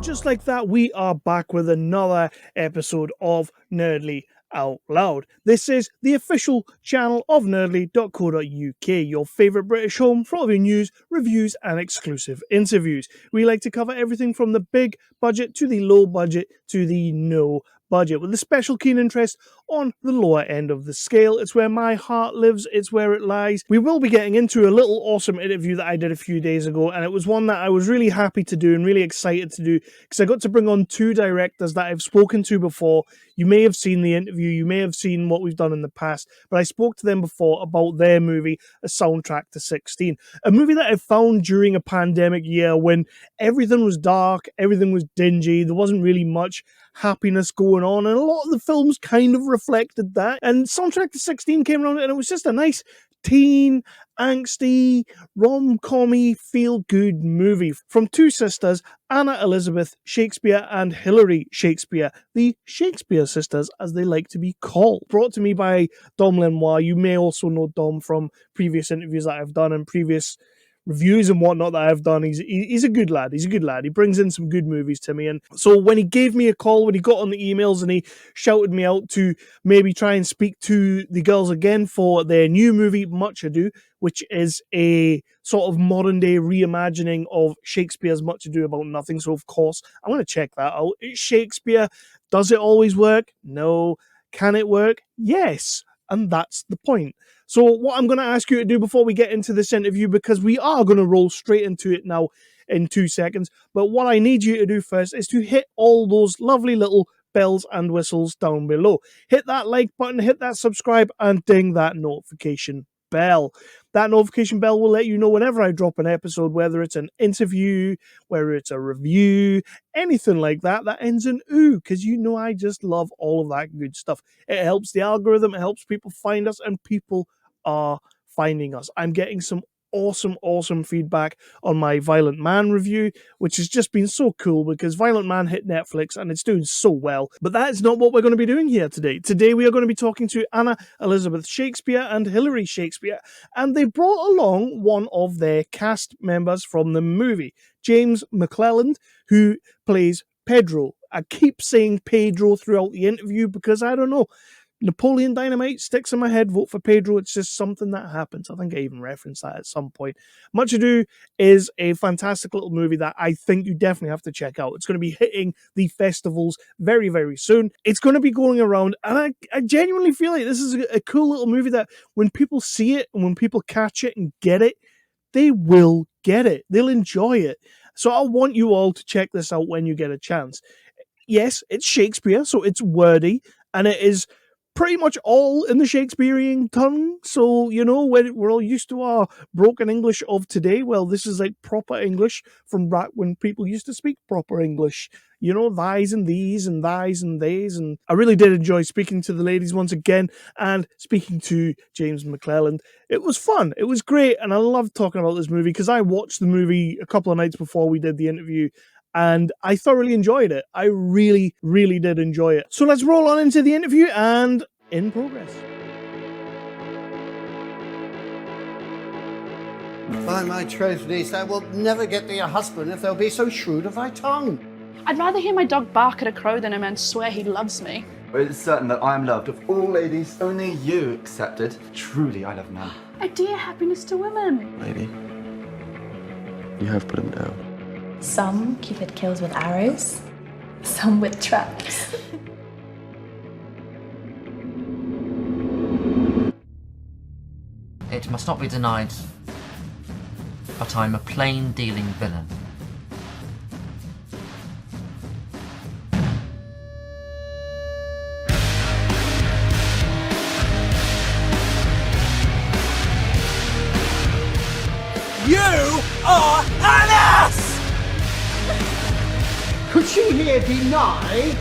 just like that, we are back with another episode of Nerdly Out Loud. This is the official channel of nerdly.co.uk, your favourite British home for all your news, reviews, and exclusive interviews. We like to cover everything from the big budget to the low budget to the no budget, with a special keen interest on the lower end of the scale. It's where my heart lives, it's where it lies. We will be getting into a little awesome interview that I did a few days ago, and it was one that I was really happy to do and really excited to do, because I got to bring on two directors that I've spoken to before. You may have seen the interview, you may have seen what we've done in the past, but I spoke to them before about their movie, A Soundtrack to 16, a movie that I found during a pandemic year when everything was dark, everything was dingy, there wasn't really much happiness going on, and a lot of the films kind of reflected that. And Soundtrack to 16 came around, and it was just a nice teen, angsty, rom-commy, feel-good movie from two sisters, Anna Elizabeth Shakespeare and Hilary Shakespeare, the Shakespeare sisters, as they like to be called. Brought to me by Dom Lenoir. You may also know Dom from previous interviews that I've done and previous reviews and whatnot that I've done. He's a good lad. He's a good lad. He brings in some good movies to me. And so when he gave me a call, when he got on the emails and he shouted me out to maybe try and speak to the girls again for their new movie, Much Ado, which is a sort of modern day reimagining of Shakespeare's Much Ado About Nothing. So of course, I'm going to check that out. It's Shakespeare. Does it always work? No. Can it work? Yes. And that's the point. So what I'm going to ask you to do before we get into this interview, because we are going to roll straight into it now in 2 seconds, but what I need you to do first is to hit all those lovely little bells and whistles down below. Hit that like button, hit that subscribe, and ding that notification bell. That notification bell will let you know whenever I drop an episode, whether it's an interview, whether it's a review, anything like that ends in ooh, because you know I just love all of that good stuff. It helps the algorithm, it helps people find us, and people are finding us. I'm getting some awesome feedback on my Violent Man review, which has just been so cool because Violent Man hit Netflix and it's doing so well. But that is not what we're going to be doing here today. Today we are going to be talking to Anna Elizabeth Shakespeare and Hilary Shakespeare, and they brought along one of their cast members from the movie, James McClelland, who plays Pedro. I keep saying Pedro throughout the interview because I don't know, Napoleon Dynamite sticks in my head, vote for Pedro. It's just something that happens. I think I even referenced that at some point. Much Ado is a fantastic little movie that I think you definitely have to check out. It's going to be hitting the festivals very, very soon. It's going to be going around, and I genuinely feel like this is a cool little movie that when people see it and when people catch it and get it, they will get it. They'll enjoy it. So I want you all to check this out when you get a chance. Yes, it's Shakespeare, so it's wordy, and it is pretty much all in the Shakespearean tongue. So, you know, we're all used to our broken English of today. Well, this is like proper English from back when people used to speak proper English. You know, thys and these and thys and theys. And I really did enjoy speaking to the ladies once again and speaking to James McClelland. It was fun. It was great. And I loved talking about this movie because I watched the movie a couple of nights before we did the interview, and I thoroughly enjoyed it. I really, really did enjoy it. So let's roll on into the interview, and in progress. By my troth, niece, I will never get thee a husband if thou be so shrewd of thy tongue. I'd rather hear my dog bark at a crow than a man swear he loves me. Well, it's certain that I am loved of all ladies, only you excepted. Truly, I love none. A dear happiness to women. Lady, you have put him down. Some Cupid kills with arrows, some with traps. It must not be denied, but I'm a plain-dealing villain. You are an ass! Could she here deny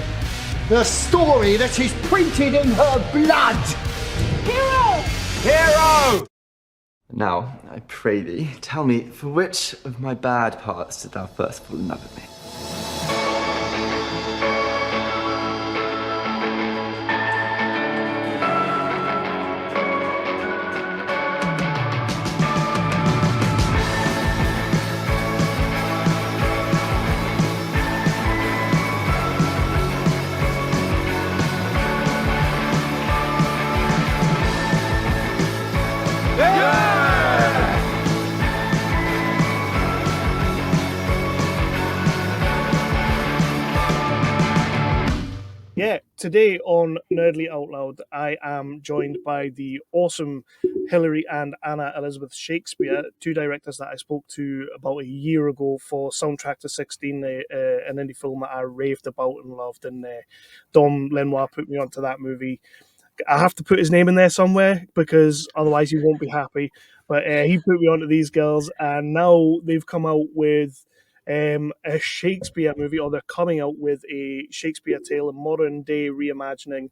the story that is printed in her blood? Hero! Hero! Now, I pray thee, tell me, for which of my bad parts did thou first fall in love with me? today on Nerdly Out Loud, I am joined by the awesome Hilary and Anna Elizabeth Shakespeare, two directors that I spoke to about a year ago for Soundtrack to 16, an indie film that I raved about and loved. And Dom Lenoir put me onto that movie. I have to put his name in there somewhere because otherwise he won't be happy. But he put me onto these girls, and now they've come out with a Shakespeare movie, or they're coming out with a Shakespeare tale, a modern day reimagining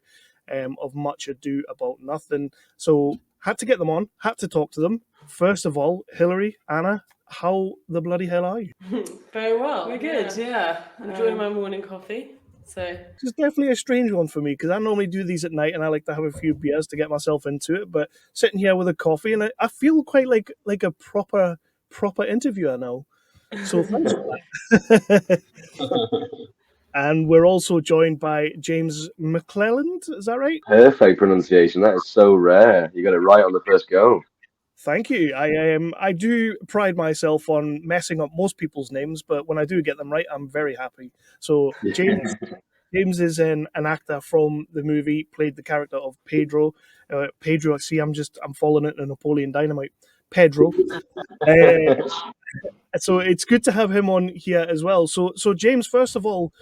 of Much Ado About Nothing. So had to get them on, had to talk to them. First of all, Hilary, Anna, how the bloody hell are you? Very well. We're good, yeah. Enjoying my morning coffee. So It's definitely a strange one for me because I normally do these at night and I like to have a few beers to get myself into it. But sitting here with a coffee, and I feel quite like a proper interviewer now. So thanks for that. And we're also joined by James McClelland. Is that right? Perfect pronunciation. That is so rare. You got it right on the first go. Thank you. I do pride myself on messing up most people's names, but when I do get them right, I'm very happy. So James is an actor from the movie, played the character of Pedro. Pedro, see, I'm falling into Napoleon Dynamite. Pedro. So it's good to have him on here as well. So James, first of all,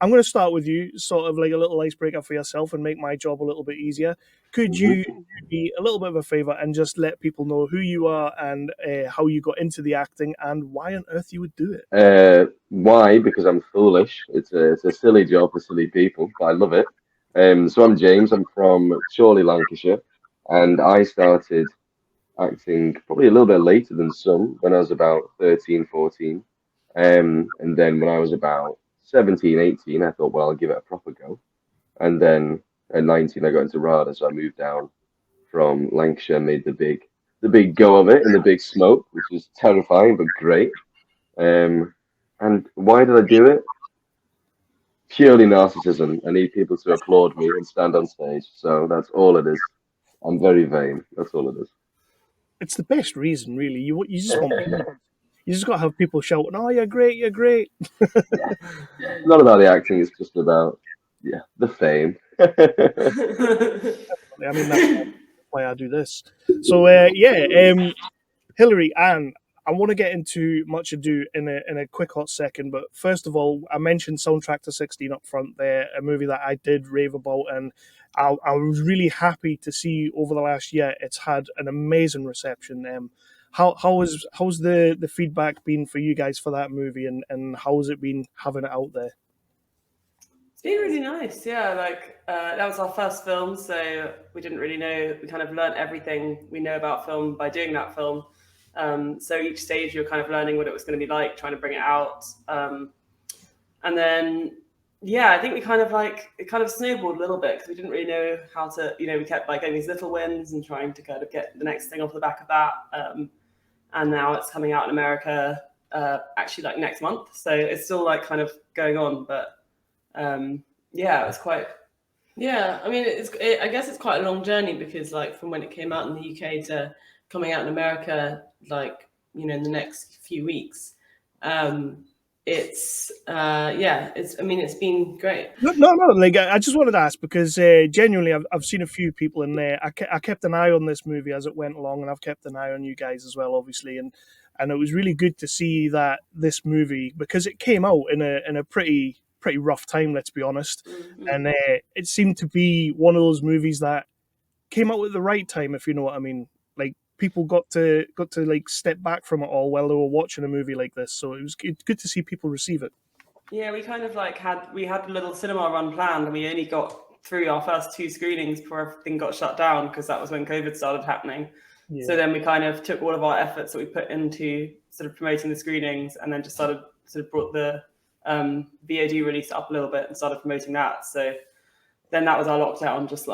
I'm going to start with you, sort of like a little icebreaker for yourself and make my job a little bit easier. Could you do me a little bit of a favor and just let people know who you are and how you got into the acting and why on earth you would do it? Why? Because I'm foolish. It's a silly job for silly people, but I love it. So I'm James. I'm from Chorley, Lancashire, and I started acting probably a little bit later than some, when I was about 13, 14. And then when I was about 17, 18, I thought, well, I'll give it a proper go. And then at 19, I got into RADA, so I moved down from Lancashire, made the big go of it and the big smoke, which was terrifying but great. And why did I do it? Purely narcissism. I need people to applaud me and stand on stage. So that's all it is. I'm very vain. That's all it is. It's the best reason, really. You just want you just got to have people shouting, "Oh, you're great, you're great." It's not about the acting. It's just about the fame. I mean, that's why I do this. So Hilary, Anne, I want to get into Much Ado in a quick hot second, but first of all, I mentioned Soundtrack to 16 up front there, a movie that I did rave about, and I was really happy to see over the last year it's had an amazing reception. How's the feedback been for you guys for that movie, and how has it been having it out there? it's been really nice, yeah. That was our first film, so we didn't really know. We kind of learned everything we know about film by doing that film. So each stage you're kind of learning what it was going to be like, trying to bring it out. And then, I think it kind of snowballed a little bit because we didn't really know how to, we kept getting these little wins and trying to kind of get the next thing off the back of that. And now it's coming out in America, actually next month. So it's still kind of going on, but it's quite, I mean, I guess it's quite a long journey because from when it came out in the UK to coming out in America, in the next few weeks, it's been great. No. I just wanted to ask because genuinely, I've seen a few people in there. I kept an eye on this movie as it went along, and I've kept an eye on you guys as well, obviously. And it was really good to see that this movie, because it came out in a pretty rough time, let's be honest. Mm-hmm. And it seemed to be one of those movies that came out at the right time, if you know what I mean. People got to step back from it all while they were watching a movie like this. So it was good to see people receive it. Yeah, we kind of had a little cinema run planned, and we only got through our first 2 screenings before everything got shut down because that was when COVID started happening. Yeah. So then we kind of took all of our efforts that we put into sort of promoting the screenings, and then just sort of brought the VOD release up a little bit and started promoting that. So then that was our lockdown, just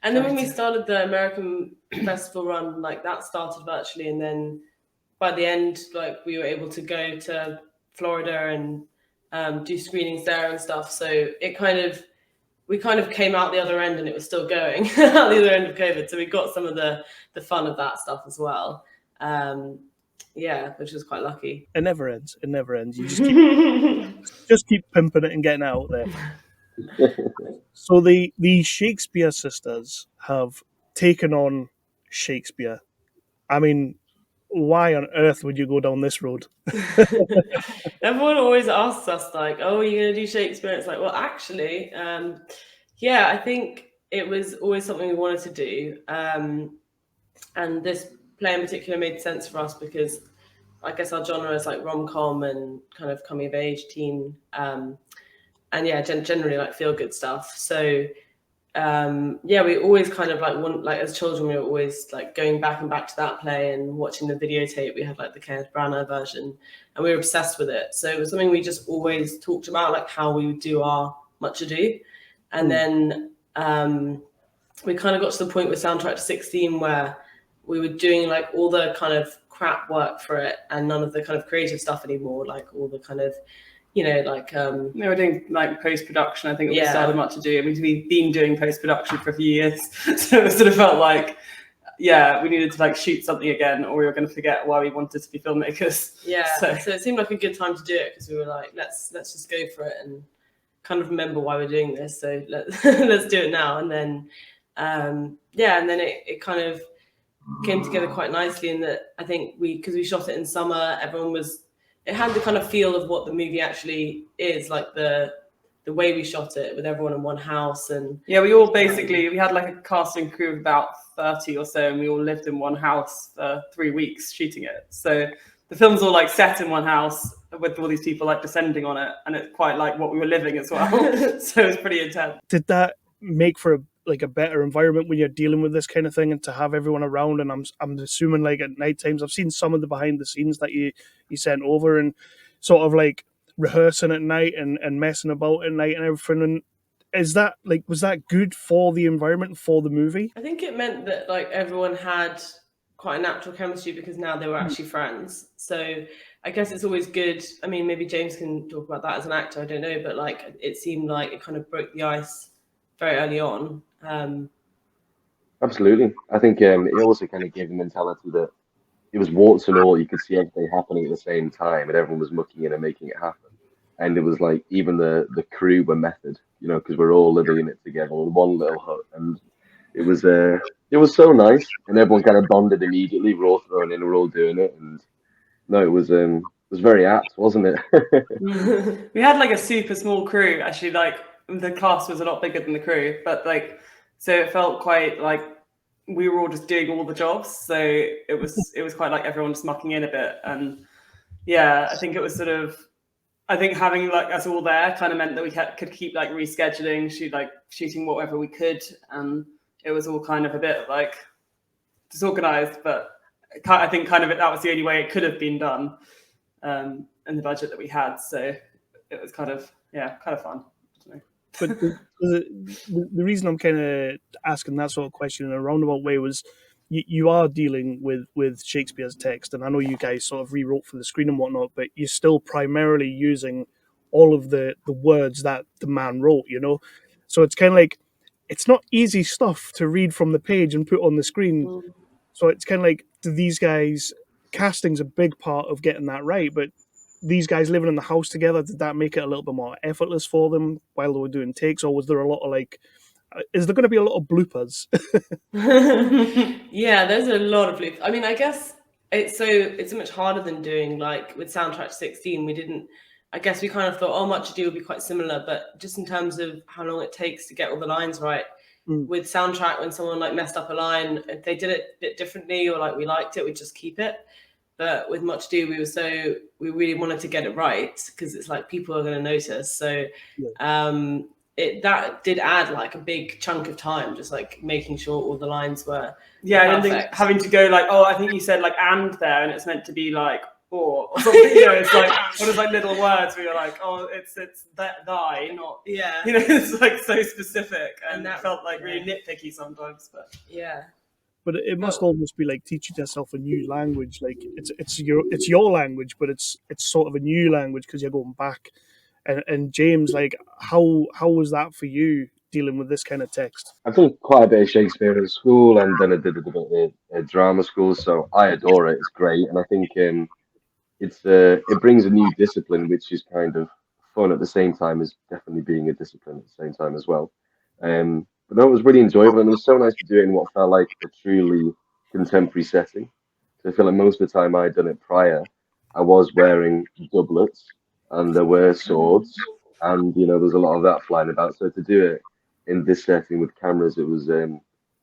and then when we started the American festival run, that started virtually, and then by the end, we were able to go to Florida and do screenings there and stuff. So we kind of came out the other end, and it was still going out the other end of COVID. So we got some of the fun of that stuff as well. Which was quite lucky. It never ends. You just keep pimping it and getting out there. So the Shakespeare sisters have taken on Shakespeare. I mean, why on earth would you go down this road? Everyone always asks us like, "Oh, are you going to do Shakespeare?" It's like, well, actually, yeah, I think it was always something we wanted to do, and this play in particular made sense for us because I guess our genre is like rom-com and kind of coming of age teen, and yeah, generally like feel good stuff. So yeah, we always kind of like as children we were always like going back and back to that play and watching the videotape. We had like the Kenneth Branagh version and we were obsessed with it. So it was something we just always talked about, like how we would do our Much Ado. And then we kind of got to the point with Soundtrack to 16 where we were doing like all the kind of crap work for it and none of the kind of creative stuff anymore, like all the kind of, you know, like we were doing like post-production. I think we started Much Ado. I mean, we've been doing post-production for a few years, so it sort of felt like, yeah, we needed to like shoot something again, or we were going to forget why we wanted to be filmmakers. Yeah, so it seemed like a good time to do it because we were like, let's just go for it and kind of remember why we're doing this. So let's do it now. And then yeah, and then it kind of came together quite nicely in that I think because we shot it in summer, it had the kind of feel of what the movie actually is, like the way we shot it with everyone in one house. And yeah, we all basically, we had like a casting crew of about 30 or so, and we all lived in one house for 3 weeks shooting it. So the film's all like set in one house with all these people like descending on it, and it's quite like what we were living as well. So it was pretty intense. Did that make for a better environment when you're dealing with this kind of thing and to have everyone around? And I'm assuming like at night times, I've seen some of the behind the scenes that you sent over and sort of like rehearsing at night and messing about at night and everything. And is that like, was that good for the environment, for the movie? I think it meant that like everyone had quite a natural chemistry because now they were actually friends. So I guess it's always good. I mean, maybe James can talk about that as an actor, I don't know, but like it seemed like it kind of broke the ice very early on. Absolutely. I think it also kind of gave the mentality that it was warts and all. You could see everything happening at the same time, and everyone was mucking in and making it happen. And it was like even the crew were method, you know, because we're all living in it together in one little hut, and it was so nice, and everyone kind of bonded immediately. We're all thrown in, we're all doing it, and no, it was very apt, wasn't it? We had like a super small crew. Actually, like the cast was a lot bigger than the crew, but like. So it felt quite like we were all just doing all the jobs. So it was quite like everyone just mucking in a bit. And yeah, I think it was sort of, I think having like us all there kind of meant that we could keep like rescheduling, shooting whatever we could. And it was all kind of a bit like disorganized, but I think kind of that was the only way it could have been done in the budget that we had. So it was kind of fun. But the reason I'm kind of asking that sort of question in a roundabout way was you are dealing with Shakespeare's text, and I know you guys sort of rewrote for the screen and whatnot, but you're still primarily using all of the words that the man wrote, you know? So it's kind of like, it's not easy stuff to read from the page and put on the screen. So it's kind of like, do these guys, casting's a big part of getting that right, but these guys living in the house together, did that make it a little bit more effortless for them while they were doing takes, or was there a lot of like, is there going to be a lot of bloopers? Yeah, there's a lot of bloopers. I mean, I guess it's so much harder than doing like with Soundtrack 16. I guess we kind of thought, oh, Much Ado would be quite similar, but just in terms of how long it takes to get all the lines right. With Soundtrack, when someone like messed up a line, if they did it a bit differently or like we liked it, we'd just keep it. But with Much Ado, we really wanted to get it right because it's like people are going to notice. So that did add like a big chunk of time, just like making sure all the lines were I don't think having to go like, oh, I think you said like and there, and it's meant to be like or something. You know, it's like what is like little words where you're like, oh, it's that thy, not you know, it's like so specific, and that felt like really nitpicky sometimes. But But it must almost be like teaching yourself a new language. Like it's your language, but it's sort of a new language because you're going back. And James, like how was that for you dealing with this kind of text? I've done quite a bit of Shakespeare at school, and then I did a bit of drama school, so I adore it. It's great, and I think it brings a new discipline, which is kind of fun at the same time as definitely being a discipline at the same time as well. But no, it was really enjoyable, and it was so nice to do it in what felt like a truly contemporary setting. So I feel like most of the time I'd done it prior, I was wearing doublets and there were swords, and there's a lot of that flying about. So to do it in this setting with cameras, it was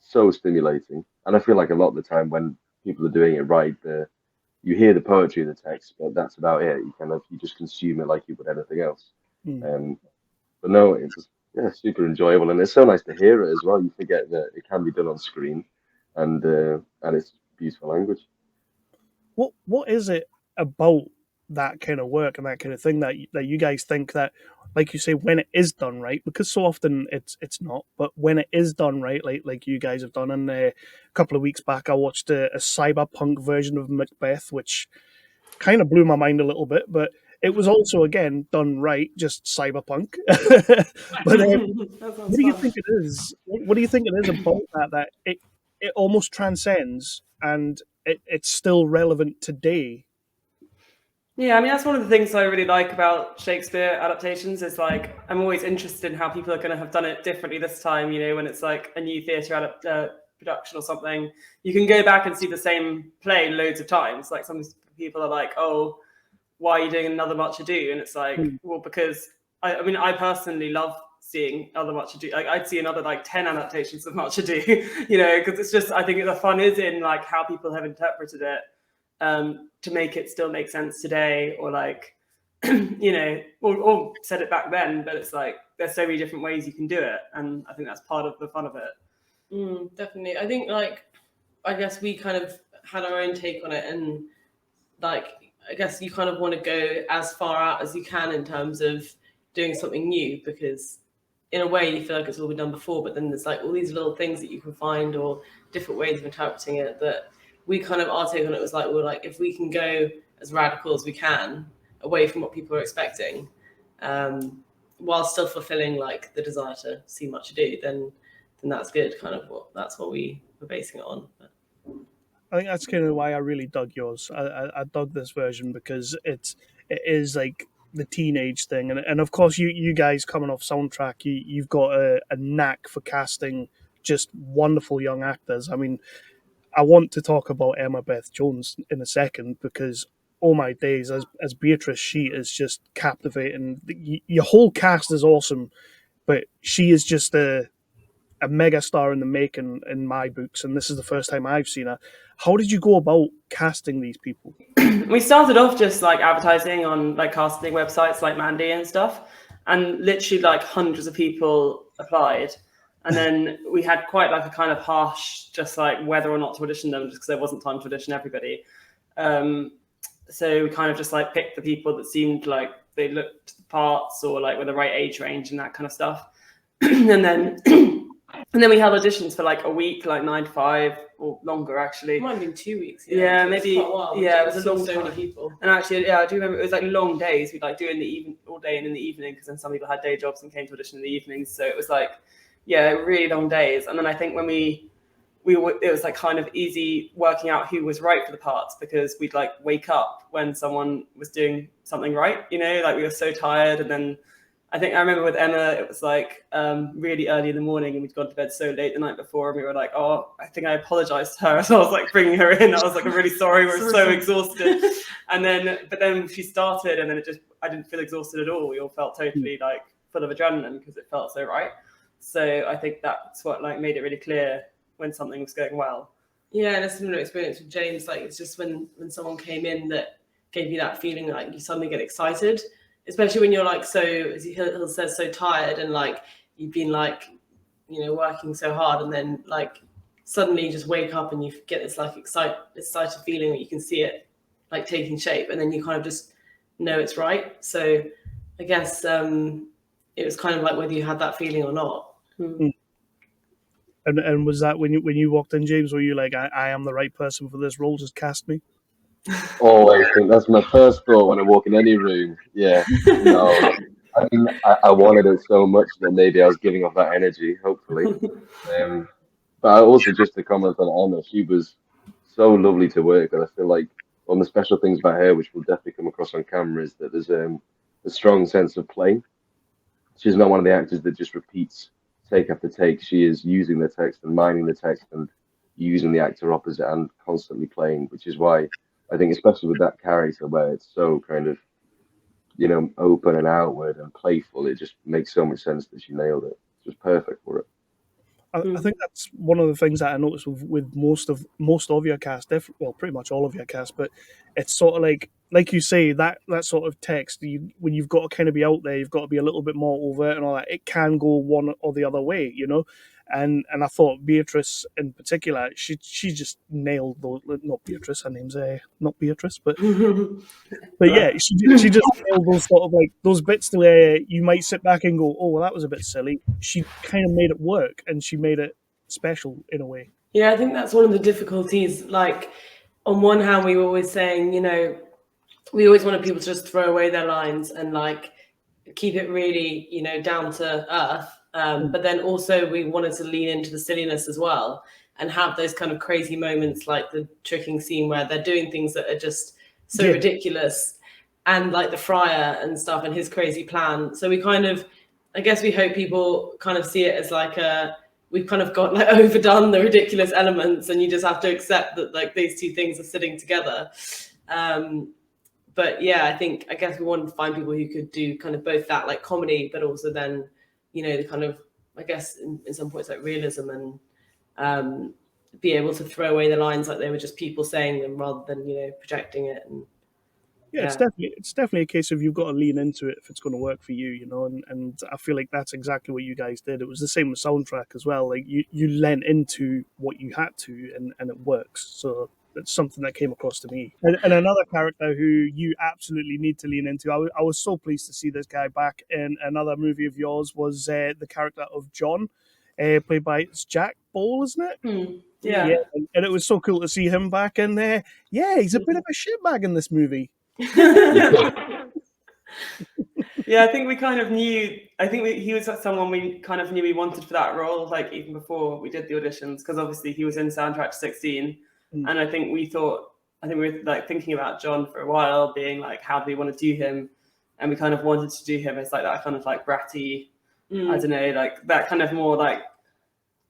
so stimulating. And I feel like a lot of the time when people are doing it right, you hear the poetry of the text, but that's about it. You just consume it like you would anything else. But no, it was super enjoyable, and it's so nice to hear it as well. You forget that it can be done on screen, and it's beautiful language. What is it about that kind of work and that kind of thing that you guys think that, like you say, when it is done right, because so often it's not, but when it is done right, like you guys have done. And a couple of weeks back, I watched a cyberpunk version of Macbeth, which kind of blew my mind a little bit, but it was also again done right, just cyberpunk. But what do you think it is? What do you think it is about that it almost transcends and it's still relevant today? Yeah, I mean, that's one of the things I really like about Shakespeare adaptations is like, I'm always interested in how people are going to have done it differently this time, when it's like a new theatre production or something. You can go back and see the same play loads of times. Like some people are like, oh, why are you doing another Much Ado? And it's like, well, because I personally love seeing other Much Ado. Like I'd see another like 10 adaptations of Much Ado, because it's just, I think the fun is in like how people have interpreted it. To make it still make sense today, or like, or said it back then, but it's like there's so many different ways you can do it, and I think that's part of the fun of it. Definitely. I think I guess we kind of had our own take on it, and like I guess you kind of want to go as far out as you can in terms of doing something new, because in a way you feel like it's all been done before, but then there's like all these little things that you can find or different ways of interpreting it that we kind of, our take on it was like, we're like, if we can go as radical as we can away from what people are expecting, while still fulfilling like the desire to see Much Ado, then that's good. That's what we were basing it on. But I think that's kind of why I really dug yours. I dug this version because it is like the teenage thing, and of course you guys coming off Soundtrack, you've got a knack for casting just wonderful young actors. I mean, I want to talk about Emma Beth Jones in a second because, oh my days, as Beatrice, she is just captivating. Your whole cast is awesome, but she is just a mega star in the making in my books, and this is the first time I've seen her. How did you go about casting these people? We started off just like advertising on like casting websites like Mandy and stuff, and literally like hundreds of people applied. And then we had quite like a kind of harsh, just like whether or not to audition them, just because there wasn't time to audition everybody. So we kind of just like picked the people that seemed like they looked the parts or like with the right age range and that kind of stuff. and then we held auditions for like a week, like 9 to 5 or longer actually. It might have been 2 weeks. Yeah, maybe. Yeah, it was a long so time. many people. And actually, yeah, I do remember it was like long days. We'd like do in the evening, all day and in the evening, because then some people had day jobs and came to audition in the evenings. So it was like, yeah, really long days. And then I think when it was like kind of easy working out who was right for the parts, because we'd like wake up when someone was doing something right, like we were so tired. And then I think I remember with Emma, it was like really early in the morning and we'd gone to bed so late the night before, and we were like, oh, I think I apologized to her. So I was like bringing her in. I was like, I'm really sorry. We're so exhausted. But then she started, and then I didn't feel exhausted at all. We all felt totally like full of adrenaline because it felt so right. So I think that's what like made it really clear when something was going well. Yeah, and a similar experience with James. Like it's just when someone came in that gave you that feeling like you suddenly get excited, especially when you're like so, as Hill says, so tired and like you've been like working so hard, and then like suddenly you just wake up and you get this like excited feeling that you can see it like taking shape, and then you kind of just know it's right. So I guess it was kind of like whether you had that feeling or not. And was that when you walked in, James, were you like, I am the right person for this role, just cast me? Always think that's my first thought when I walk in any room. Yeah, no, I mean, I wanted it so much that maybe I was giving off that energy, hopefully. But I also, just to comment on Emma, she was so lovely to work with. I feel like one of the special things about her, which will definitely come across on camera, is that there's a strong sense of playing. She's not one of the actors that just repeats take after take. She is using the text and mining the text and using the actor opposite and constantly playing, which is why I think, especially with that character where it's so kind of, you know, open and outward and playful, it just makes so much sense that she nailed it. It's just perfect for it. I think that's one of the things that I noticed with most of your cast, well, pretty much all of your cast, but it's sort of like you say, that sort of text, when you've got to kind of be out there, you've got to be a little bit more overt and all that. It can go one or the other way, you know. And I thought Beatrice in particular, she just nailed those. Not Beatrice, her name's not Beatrice, but yeah, she just nailed those sort of like those bits to where you might sit back and go, oh, well, that was a bit silly. She kind of made it work, and she made it special in a way. Yeah, I think that's one of the difficulties. Like, on one hand, we were always saying, you know, we always wanted people to just throw away their lines and like keep it really, you know, down to earth. But then also we wanted to lean into the silliness as well and have those kind of crazy moments like the tricking scene where they're doing things that are just so ridiculous, and like the friar and stuff and his crazy plan. So we kind of, I guess we hope people kind of see it as like we've kind of got like overdone the ridiculous elements and you just have to accept that like these two things are sitting together. But yeah, I guess we wanted to find people who could do kind of both that like comedy, but also then, you know, the kind of, I guess in some points like realism and be able to throw away the lines like they were just people saying them rather than, you know, projecting it. And yeah, it's definitely a case of you've got to lean into it if it's going to work for you, you know, and I feel like that's exactly what you guys did. It was the same with soundtrack as well. Like you lent into what you had to, and it works. So it's something that came across to me. And another character who you absolutely need to lean into. I was so pleased to see this guy back in another movie of yours. Was the character of John, played by Jack Ball, isn't it? Yeah. And it was so cool to see him back in there. Yeah, he's a bit of a shitbag in this movie. Yeah, I think we kind of knew. I think he was someone we kind of knew we wanted for that role, like even before we did the auditions, because obviously he was in Soundtrack 16, and I think we were like thinking about John for a while, being like, how do we want to do him? And we kind of wanted to do him as like that kind of like bratty, I don't know, like that kind of more like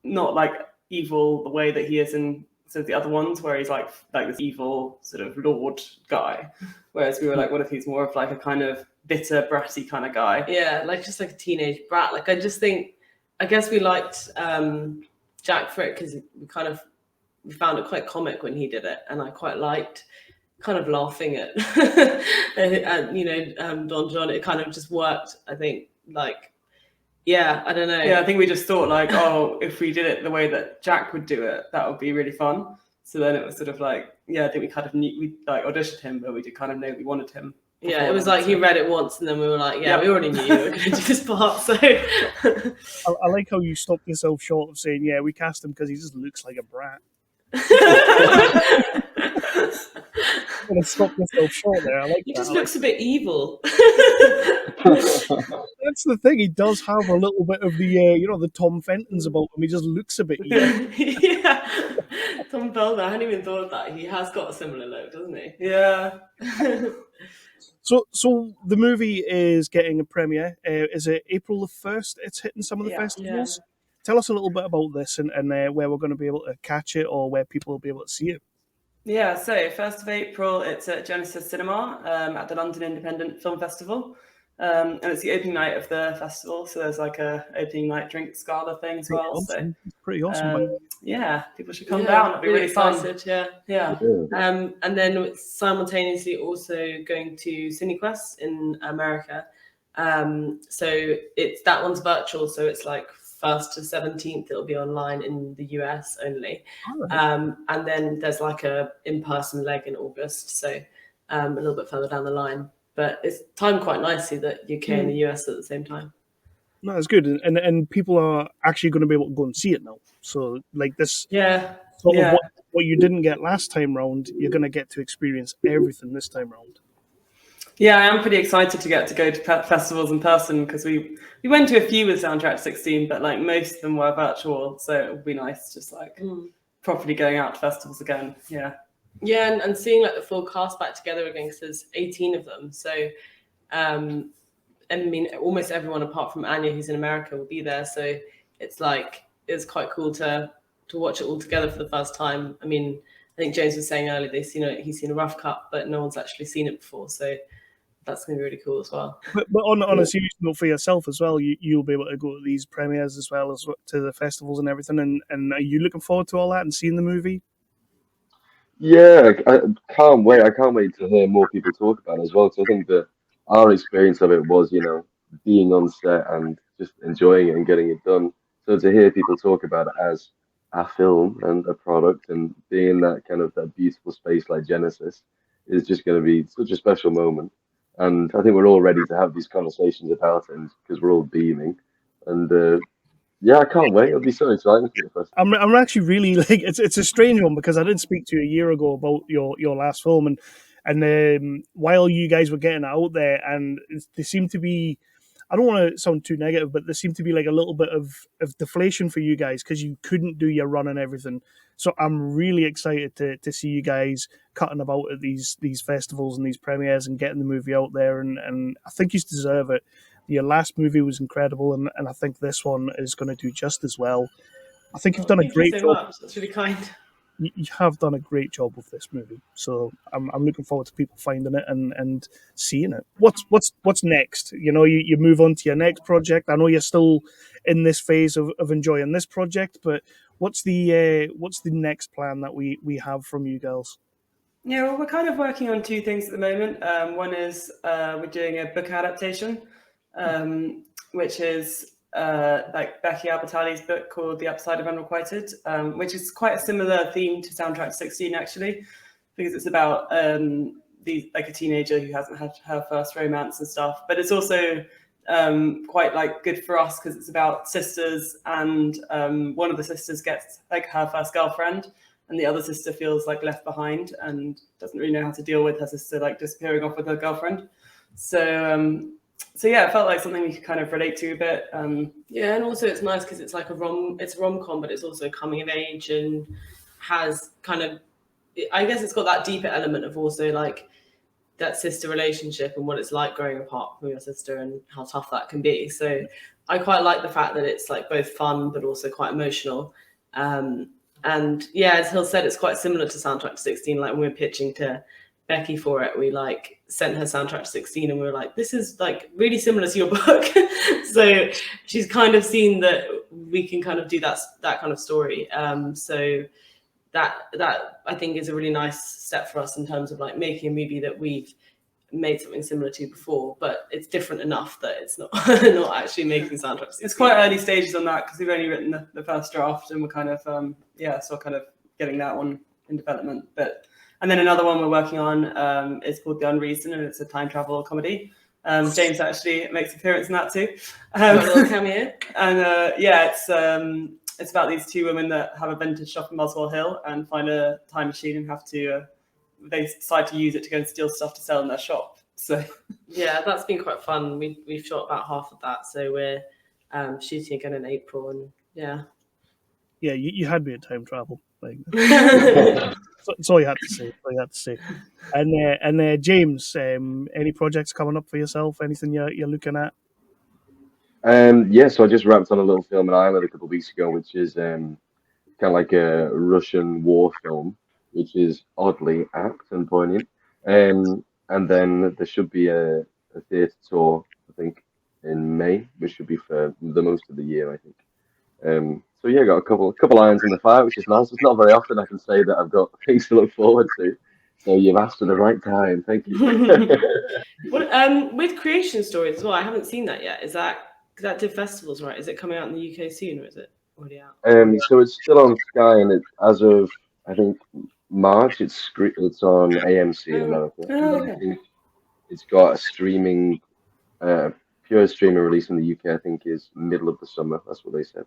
not like evil the way that he is in sort of the other ones, where he's like this evil sort of lord guy, whereas we were like, what if he's more of like a kind of bitter bratty kind of guy? Yeah, like just like a teenage brat. Like I guess we liked Jack for it because we found it quite comic when he did it, and I quite liked kind of laughing at and, you know, Don John. It kind of just worked, I think. Like, yeah, I don't know. Yeah, I think we just thought like, oh, if we did it the way that Jack would do it, that would be really fun. So then it was sort of like, yeah, I think we kind of knew, we like auditioned him, but we did kind of know we wanted him. Yeah, it was like he read it once and then we were like, yeah, we already knew you were going to do this part. So I like how you stopped yourself short of saying, yeah, we cast him because he just looks like a brat. Gonna stop yourself short there. I like he that. just looks a bit evil. That's the thing. He does have a little bit of the, you know, the Tom Fentons about him. He just looks a bit evil. Yeah, Tom Felder. I hadn't even thought of that. He has got a similar look, doesn't he? Yeah. So the movie is getting a premiere. Is it April the 1st? It's hitting some of the festivals. Yeah. Tell us a little bit about this and where we're going to be able to catch it or where people will be able to see it. Yeah, so 1st of April, it's at Genesis Cinema at the London Independent Film Festival. And it's the opening night of the festival, so there's like a opening night drink gala thing as well. Awesome. So pretty awesome. Yeah, people should come down. It'll be really excited. fun. Yeah. And then simultaneously also going to CineQuest in America. So it's that one's virtual, so it's like 1st to 17th. It'll be online in the US only. And then there's like a in-person leg in August, so a little bit further down the line. But it's timed quite nicely that UK and the US at the same time. No, that's good. And people are actually going to be able to go and see it now. So like this sort of what you didn't get last time round, you're going to get to experience everything this time round. Yeah, I am pretty excited to get to go to festivals in person, because we went to a few with Soundtrack 16, but like most of them were virtual. So it would be nice just like properly going out to festivals again. Yeah. Yeah, and seeing like the full cast back together again, because there's 18 of them. So I mean, almost everyone apart from Anya, who's in America, will be there. So it's quite cool to watch it all together for the first time. I mean, I think James was saying earlier he's seen a rough cut, but no one's actually seen it before. So that's going to be really cool as well. But on a serious note for yourself as well, you'll be able to go to these premieres as well as to the festivals and everything. And are you looking forward to all that and seeing the movie? Yeah, I can't wait. I can't wait to hear more people talk about it as well. So I think that our experience of it was, being on set and just enjoying it and getting it done. So to hear people talk about it as a film and a product and being in that kind of that beautiful space like Genesis is just going to be such a special moment. And I think we're all ready to have these conversations about it because we're all beaming. And yeah, I can't wait. It'll be so exciting for the first. I'm actually really it's a strange one because I did speak to you a year ago about your last film and while you guys were getting it out there and there seemed to be, I don't want to sound too negative, but there seemed to be like a little bit of deflation for you guys because you couldn't do your run and everything. So I'm really excited to see you guys cutting about at these festivals and these premieres and getting the movie out there. And I think you deserve it. Your last movie was incredible, and I think this one is going to do just as well. I think you've done a great job. That's really kind. You have done a great job with this movie, so I'm looking forward to people finding it and seeing it. What's next? You move on to your next project. I know you're still in this phase of enjoying this project, but what's the next plan that we have from you girls? Yeah, well, we're kind of working on two things at the moment. One is we're doing a book adaptation, which is like Becky Albertalli's book called The Upside of Unrequited, which is quite a similar theme to Soundtrack 16 actually, because it's about a teenager who hasn't had her first romance and stuff. But it's also quite like good for us because it's about sisters, and one of the sisters gets like her first girlfriend, and the other sister feels like left behind and doesn't really know how to deal with her sister like disappearing off with her girlfriend. So yeah, it felt like something we could kind of relate to a bit. Yeah, and also it's nice because it's like it's a rom-com, but it's also coming of age and has kind of, I guess it's got that deeper element of also like that sister relationship and what it's like growing apart from your sister and how tough that can be. So I quite like the fact that it's like both fun but also quite emotional. And yeah, as Hill said, it's quite similar to Soundtrack 16. Like when we were pitching to Becky for it, we like sent her Soundtrack 16 and we were like, this is like really similar to your book. So she's kind of seen that we can kind of do that kind of story. So that I think is a really nice step for us in terms of like making a movie that we've made something similar to before, but it's different enough that it's not not actually making Soundtrack 16. It's quite early stages on that because we've only written the first draft and we're kind of still kind of getting that one in development. And then another one we're working on is called The Unreason, and it's a time travel comedy. James actually makes an appearance in that too. A little cameo. And it's about these two women that have a vintage shop in Muswell Hill and find a time machine and have to they decide to use it to go and steal stuff to sell in their shop. So yeah, that's been quite fun. We've shot about half of that, so we're shooting again in April, and yeah. Yeah, you had me at time travel. Like, that's all you had to say. And James, any projects coming up for yourself? Anything you're looking at? Yeah, so I just wrapped on a little film in Ireland a couple of weeks ago, which is kind of like a Russian war film, which is oddly apt and poignant. And then there should be a theatre tour, I think, in May, which should be for the most of the year, I think. So yeah, got a couple irons in the fire, which is nice. It's not very often I can say that I've got things to look forward to. So you've asked at the right time. Thank you. With Creation Stories as well, I haven't seen that yet. Is that did festivals, right? Is it coming out in the UK soon, or is it already out? So it's still on Sky, and as of I think March, it's on AMC in America. Okay. I think it's got a streaming, pure streaming release in the UK. I think is middle of the summer. That's what they said.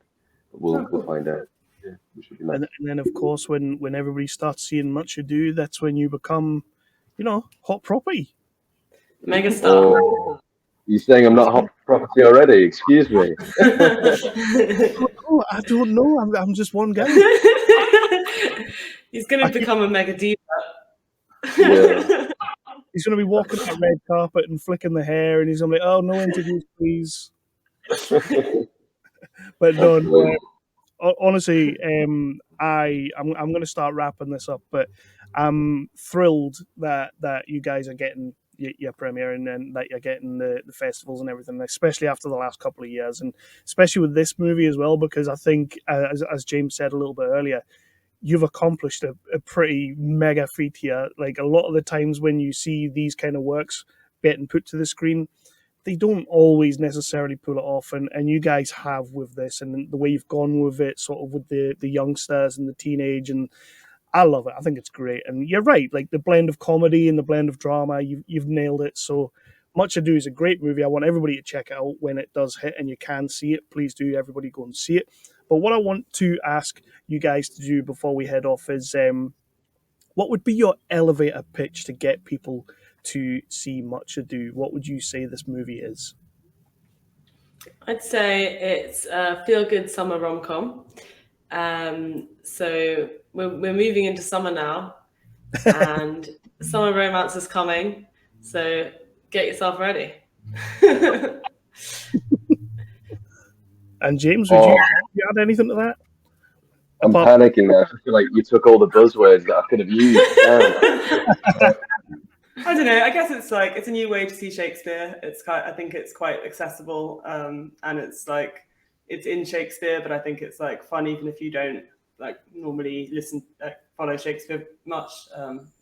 But we'll find out. Yeah, we should be nice. And then of course, when everybody starts seeing Much Ado, that's when you become, hot property. Megastar. Oh, you're saying I'm not hot property already? Excuse me. Oh, I don't know. I'm just one guy. He's going to become a mega diva. Yeah. He's going to be walking that red carpet and flicking the hair, and he's going to be, oh, no interviews, please. But no, Absolutely. honestly, I'm going to start wrapping this up, but I'm thrilled that you guys are getting your premiere and then that you're getting the festivals and everything, especially after the last couple of years, and especially with this movie as well, because I think, as James said a little bit earlier, you've accomplished a pretty mega feat here. Like, a lot of the times when you see these kind of works getting put to the screen, they don't always necessarily pull it off, and you guys have with this, and the way you've gone with it, sort of with the youngsters and the teenage, and I love it. I think it's great, and you're right. Like, the blend of comedy and the blend of drama, you've nailed it. So, Much Ado is a great movie. I want everybody to check it out when it does hit, and you can see it. Please do, everybody, go and see it. But what I want to ask you guys to do before we head off is, what would be your elevator pitch to get people to see Much Ado? What would you say this movie is? I'd say it's a feel-good summer rom-com. So we're moving into summer now, and summer romance is coming. So get yourself ready. And James, would you add anything to that? I'm panicking now. I feel like you took all the buzzwords that I could have used. I don't know. I guess it's like it's a new way to see Shakespeare. I think it's quite accessible, and it's like it's in Shakespeare, but I think it's like fun even if you don't like normally follow Shakespeare much.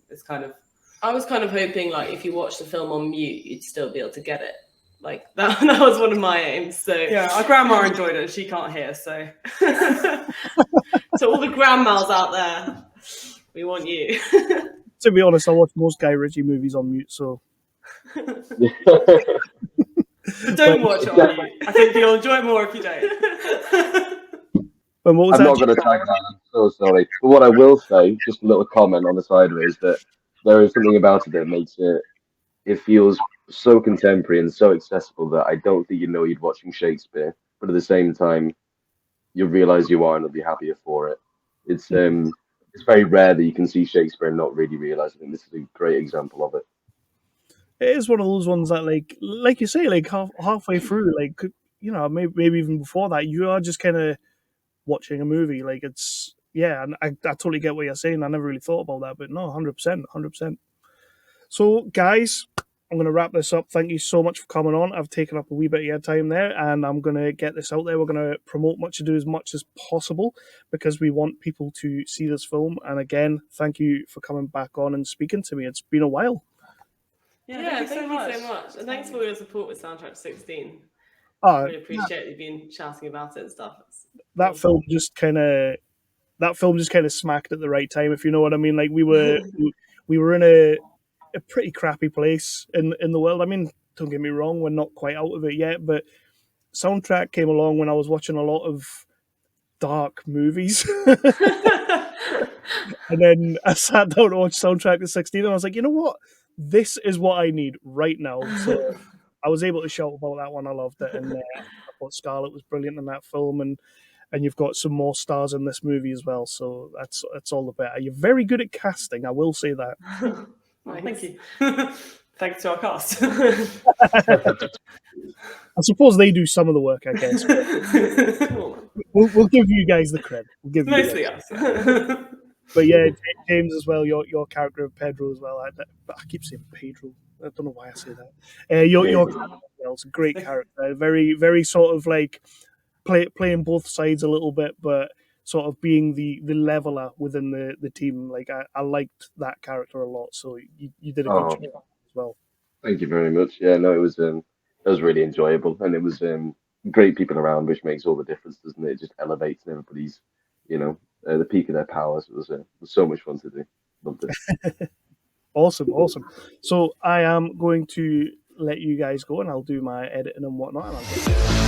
It's kind of. I was kind of hoping, like, if you watch the film on mute, you'd still be able to get it. Like that was one of my aims. So yeah, our grandma enjoyed it. She can't hear, so so all the grandmas out there, we want you. To be honest, I watch most Guy Ritchie movies on mute, so don't watch it on mute. I think you'll enjoy it more if you don't. But what was I'm not going to tag that. I'm so sorry. But what I will say, just a little comment on the side of it, is that there is something about it that makes it feels so contemporary and so accessible that I don't think you're watching Shakespeare, but at the same time, you realise you are and you'll be happier for it. It's very rare that you can see Shakespeare and not really realise it, and this is a great example of it. It is one of those ones that, like you say, like halfway through, like, you know, maybe even before that, you are just kind of watching a movie. Like, it's, yeah, and I totally get what you're saying. I never really thought about that, but no, 100%. So, guys, I'm going to wrap this up. Thank you so much for coming on. I've taken up a wee bit of your time there, and I'm going to get this out there. We're going to promote Much Ado as much as possible because we want people to see this film. And again, thank you for coming back on and speaking to me. It's been a while. Yeah, thank you so much. And thanks for all your support with Soundtrack 16. Oh, I really appreciate you been shouting about it and stuff. That film just kind of smacked at the right time, if you know what I mean. Like, we were in a pretty crappy place in the world. I mean, don't get me wrong, we're not quite out of it yet, but Soundtrack came along when I was watching a lot of dark movies. And then I sat down to watch Soundtrack to 16 and I was like, you know what? This is what I need right now. So I was able to shout about that one. I loved it. And I thought Scarlett was brilliant in that film. And you've got some more stars in this movie as well. So that's all the better. You're very good at casting, I will say that. Well, thank you. Thanks to our cast. I suppose they do some of the work, I guess. We'll give you guys the credit. We'll give mostly you us. But yeah, James as well, your character of Pedro as well. I keep saying Pedro. I don't know why I say that. Your character as well, it's a great character. Very, very sort of like playing both sides a little bit, but sort of being the leveler within the team. Like, I liked that character a lot. So you did a good job as well. Thank you very much. Yeah, no, it was really enjoyable, and it was great people around, which makes all the difference, doesn't it? It just elevates everybody's, the peak of their powers. It was so much fun to do. Loved it. Awesome. So I am going to let you guys go, and I'll do my editing and whatnot. And I'll get